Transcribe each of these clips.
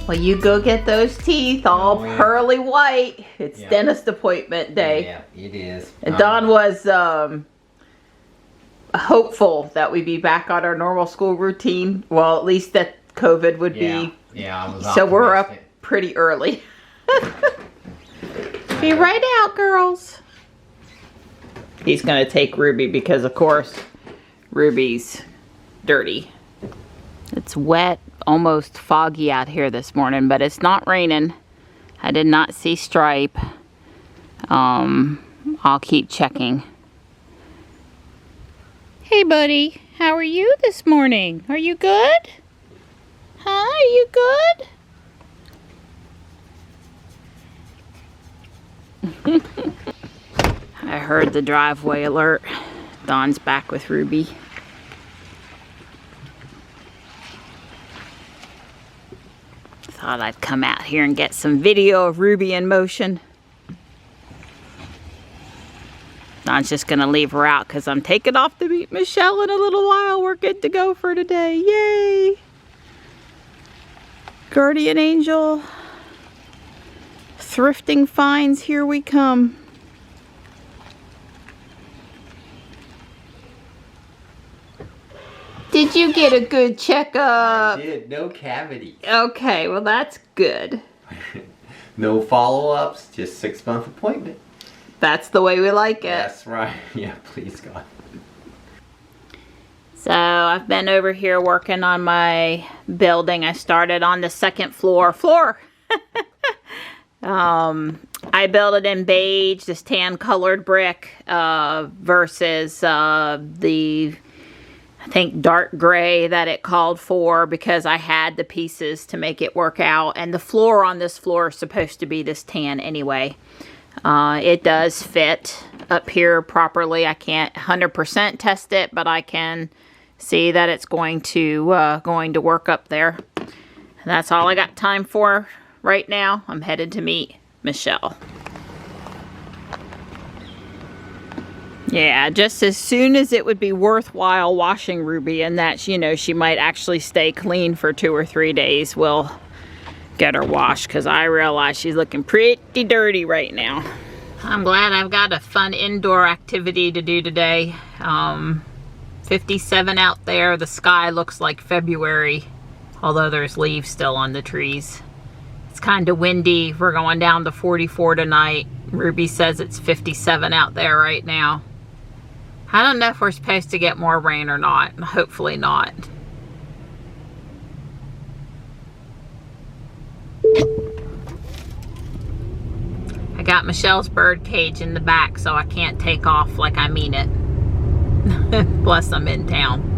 Well, you go get those teeth all pearly white. It's dentist appointment day. Yeah, it is. And Don was hopeful that we'd be back on our normal school routine. Well, at least that COVID would be. Yeah, I was so we're up pretty early. Be right out, girls. He's going to take Ruby because, of course, Ruby's dirty. It's wet, almost foggy out here this morning, but it's not raining. I did not see stripe. I'll keep checking. Hey, buddy. How are you this morning? Are you good? Huh? Are you good? I heard the driveway alert. Don's back with Ruby. Thought I'd come out here and get some video of Ruby in motion. Don's just gonna leave her out because I'm taking off to meet Michelle in a little while. We're good to go for today. Yay! Guardian Angel. Thrifting finds, here we come. Did you get a good checkup? I did. No cavity. Okay, well that's good. No follow-ups, just 6-month appointment. That's the way we like it. That's right. Yeah, please God. So I've been over here working on my building. I started on the second floor. I built it in beige, this tan colored brick, versus the, I think, dark gray that it called for, because I had the pieces to make it work out. And the floor on this floor is supposed to be this tan anyway. It does fit up here properly. I can't 100% test it, but I can see that it's going to work up there. And that's all I got time for right now. I'm headed to meet Michelle. Yeah, just as soon as it would be worthwhile washing Ruby, and that, you know, she might actually stay clean for 2 or 3 days, we'll get her washed, because I realize she's looking pretty dirty right now. I'm glad I've got a fun indoor activity to do today. 57 out there. The sky looks like February, although there's leaves still on the trees. It's kind of windy. We're going down to 44 tonight. Ruby says it's 57 out there right now. I don't know if we're supposed to get more rain or not. Hopefully not. I got Michelle's bird cage in the back, so I can't take off like I mean it. Plus I'm in town.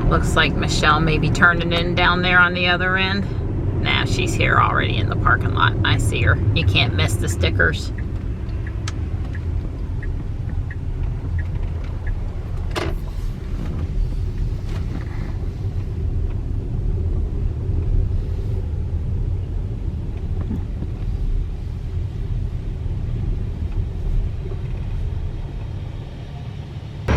Looks like Michelle may be turning in down there on the other end. Nah, she's here already in the parking lot. I see her. You can't miss the stickers.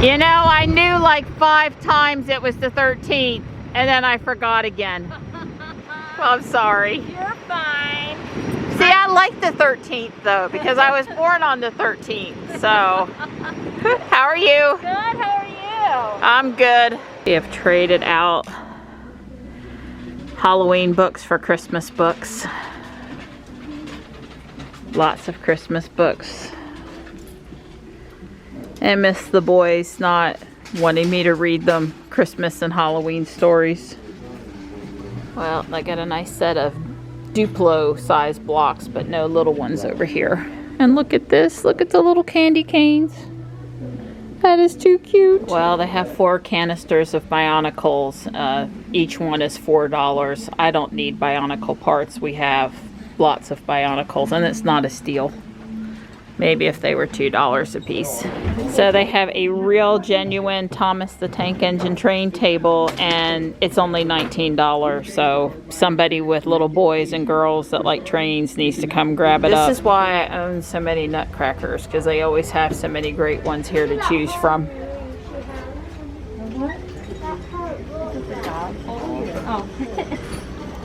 You know, I knew like 5 times it was the 13th, and then I forgot again. Well, I'm sorry. You're fine. See, I like the 13th though, because I was born on the 13th, so. How are you? Good, how are you? I'm good. We have traded out Halloween books for Christmas books. Lots of Christmas books. I miss the boys not wanting me to read them Christmas and Halloween stories. Well, I got a nice set of Duplo size blocks, but no little ones over here. And look at this. Look at the little candy canes. That is too cute. Well, they have 4 canisters of Bionicles. Each one is $4. I don't need Bionicle parts. We have lots of Bionicles, and it's not a steal. Maybe if they were $2 a piece. So they have a real genuine Thomas the Tank Engine train table, and it's only $19. So somebody with little boys and girls that like trains needs to come grab it up. This is why I own so many Nutcrackers, because they always have so many great ones here to choose from.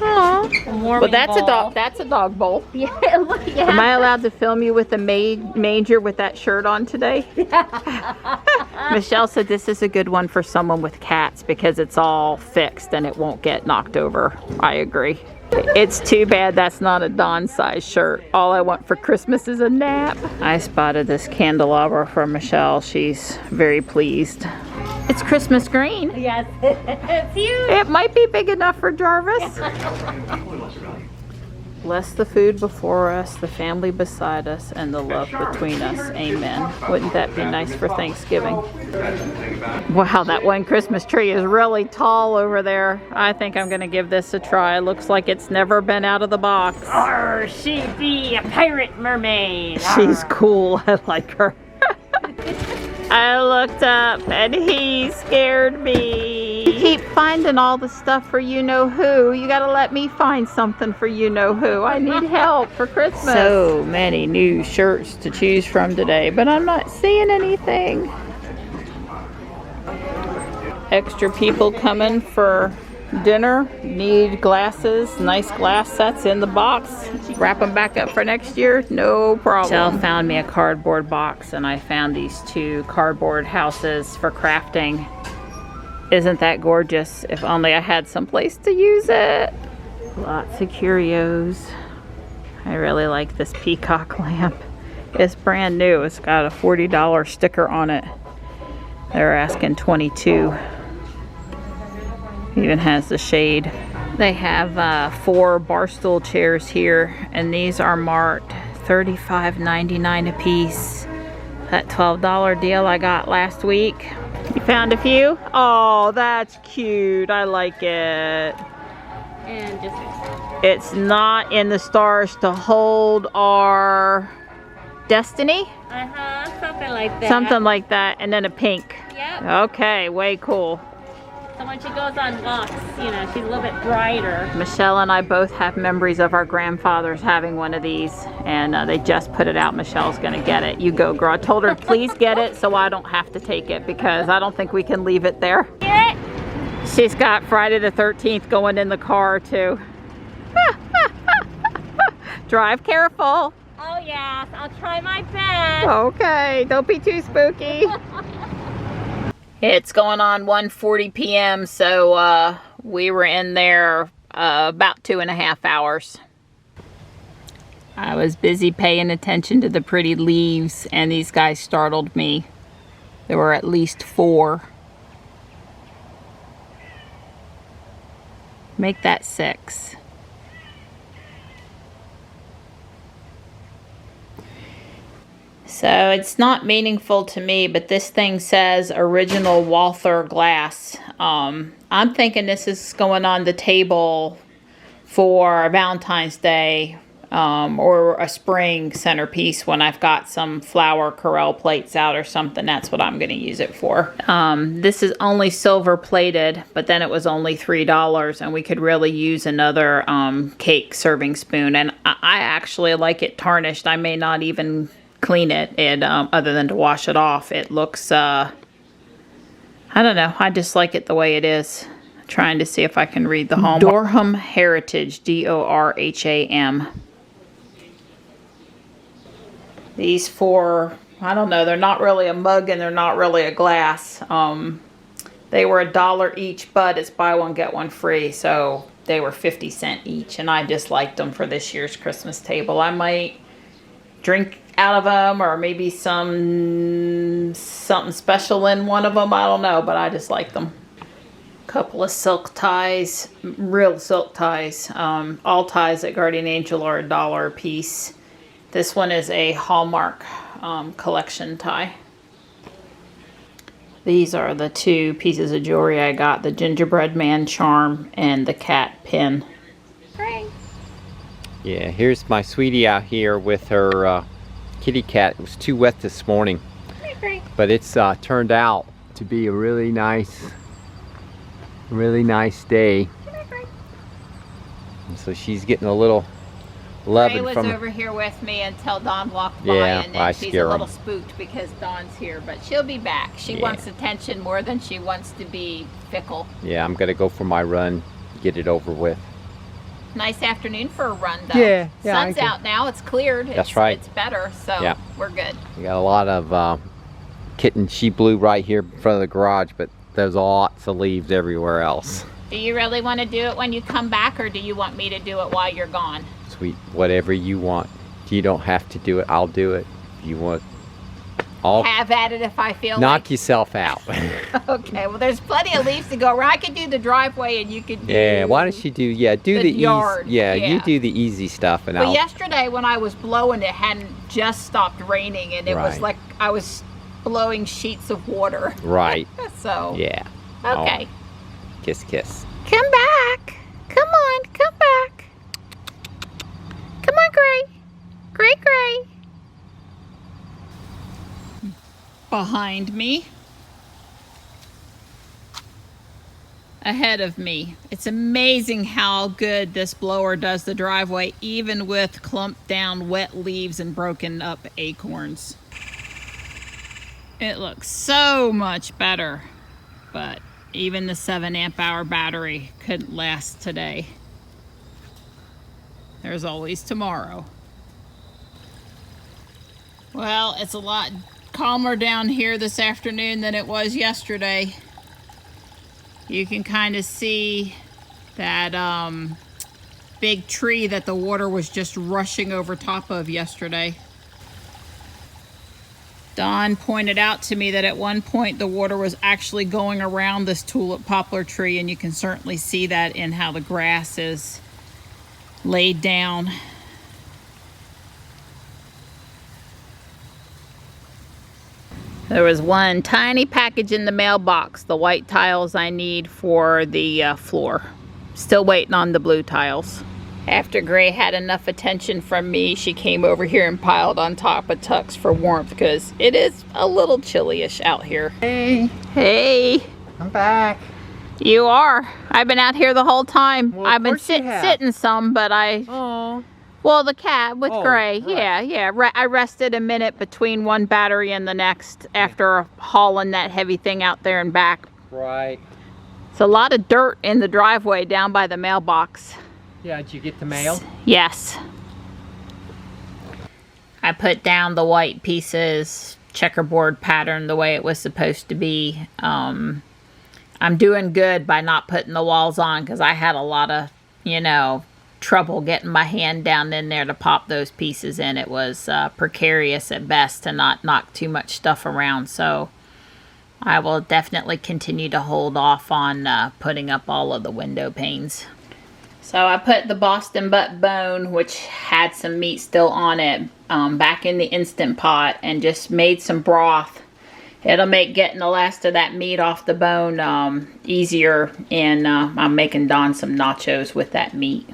Well, that's a dog. That's a dog bowl. Yeah, look, yeah. Am I allowed to film you with the manger with that shirt on today? Michelle said this is a good one for someone with cats because it's all fixed and it won't get knocked over. I agree. It's too bad that's not a Dawn size shirt. All I want for Christmas is a nap. I spotted this candelabra from Michelle. She's very pleased. It's Christmas green. Yes, it's huge. It might be big enough for Jarvis. Bless the food before us, the family beside us, and the love between us. Amen. Wouldn't that be nice for Thanksgiving? Wow, that one Christmas tree is really tall over there. I think I'm going to give this a try. Looks like it's never been out of the box. Arr, she be a pirate mermaid. She's cool. I like her. I looked up and he scared me. You keep finding all the stuff for you-know-who. You gotta let me find something for you-know-who. I need help for Christmas. So many new shirts to choose from today, but I'm not seeing anything. Extra people coming for dinner. Need glasses, nice glass sets in the box. Wrap them back up for next year, no problem. Michelle found me a cardboard box and I found these 2 cardboard houses for crafting. Isn't that gorgeous? If only I had some place to use it. Lots of curios. I really like this peacock lamp. It's brand new. It's got a $40 sticker on it. They're asking $22. Even has the shade. They have 4 bar stool chairs here, and these are marked $35.99 a piece. That $12 deal I got last week. You found a few? Oh, that's cute. I like it. And just It's not in the stars to hold our destiny. something like that. Something like that, and then a pink. Yep. Okay, way cool. So when she goes on walks, you know, she's a little bit brighter. Michelle and I both have memories of our grandfathers having one of these, and they just put it out. Michelle's gonna get it. You go, girl. I told her, please get it so I don't have to take it because I don't think we can leave it there. Get it? She's got Friday the 13th going in the car too. Drive careful. Oh yes, I'll try my best. Okay, don't be too spooky. It's going on 1:40 p.m. so we were in there about 2.5 hours. I was busy paying attention to the pretty leaves and these guys startled me. There were at least 4. Make that 6. So it's not meaningful to me, but this thing says original Walther glass. I'm thinking this is going on the table for Valentine's Day or a spring centerpiece when I've got some flower Corelle plates out or something. That's what I'm going to use it for. This is only silver plated, but then it was only $3 and we could really use another cake serving spoon. And I actually like it tarnished. I may not even clean it and other than to wash it off. It looks I don't know, I just like it the way it is. Trying to see if I can read the home. Dorham Heritage, D-O-R-H-A-M. These 4, I don't know, they're not really a mug and they're not really a glass. They were $1 each, but it's buy one get one free, so they were 50 cents each, and I just liked them for this year's Christmas table. I might drink out of them, or maybe some something special in one of them. I don't know, but I just like them. Couple of silk ties, real silk ties. All ties at Guardian Angel are $1 a piece. This one is a Hallmark collection tie. These are the two pieces of jewelry I got, the gingerbread man charm and the cat pin. Yeah, here's my sweetie out here with her kitty cat. It was too wet this morning, but it's turned out to be a really nice day. And so she's getting a little loving Ray was from over here with me until Dawn walked by, Yeah, and then I she's scare a little 'em. spooked because Dawn's here, but she'll be back. She Yeah. wants attention more than she wants to be fickle. Yeah, I'm gonna go for my run, get it over with. Nice afternoon for a run, though. Yeah, I Sun's can- out now. It's cleared. That's right. It's better, so Yeah. we're good. We got a lot of kitten sheep blue right here in front of the garage, but there's lots of leaves everywhere else. Do you really want to do it when you come back, or do you want me to do it while you're gone? Sweet, whatever you want. You don't have to do it. I'll do it. You want? I'll Have at it if I feel knock like. yourself out. Okay, well, there's plenty of leaves to go around. I could do the driveway, and you could do... Yeah, why don't you do? Yeah, do the the yard, easy. Yeah, you yeah. do the easy stuff, and Well, I'll. yesterday when I was blowing, it hadn't just stopped raining, and it was Right. like I was blowing sheets of water. Right. So, Yeah. okay. Oh, kiss, kiss. Come back. Come on, come back. Come on, Gray. Gray. Behind me. Ahead of me. It's amazing how good this blower does the driveway, even with clumped down wet leaves and broken up acorns. It looks so much better, but even the 7 amp hour battery couldn't last today. There's always tomorrow. Well, it's a lot calmer down here this afternoon than it was yesterday. You can kind of see that big tree that the water was just rushing over top of yesterday. Dawn pointed out to me that at one point the water was actually going around this tulip poplar tree, and you can certainly see that in how the grass is laid down. There was one tiny package in the mailbox, the white tiles I need for the floor. Still waiting on the blue tiles. After Gray had enough attention from me, she came over here and piled on top of Tux for warmth because it is a little chilly-ish out here. Hey, Hey, I'm back. you are. I've been out here the whole time. Well, of I've been course you have. sitting some, but Oh. well, the cat with Oh, Gray. right. Yeah. I rested a minute between one battery and the next after hauling that heavy thing out there and back. Right. It's a lot of dirt in the driveway down by the mailbox. Yeah, did you get the mail? Yes. I put down the white pieces, checkerboard pattern the way it was supposed to be. I'm doing good by not putting the walls on because I had a lot of, trouble getting my hand down in there to pop those pieces in. It was precarious at best to not knock too much stuff around. So I will definitely continue to hold off on putting up all of the window panes. So I put the Boston butt bone, which had some meat still on it, back in the Instant Pot and just made some broth. It'll make getting the last of that meat off the bone easier, and I'm making Dawn some nachos with that meat.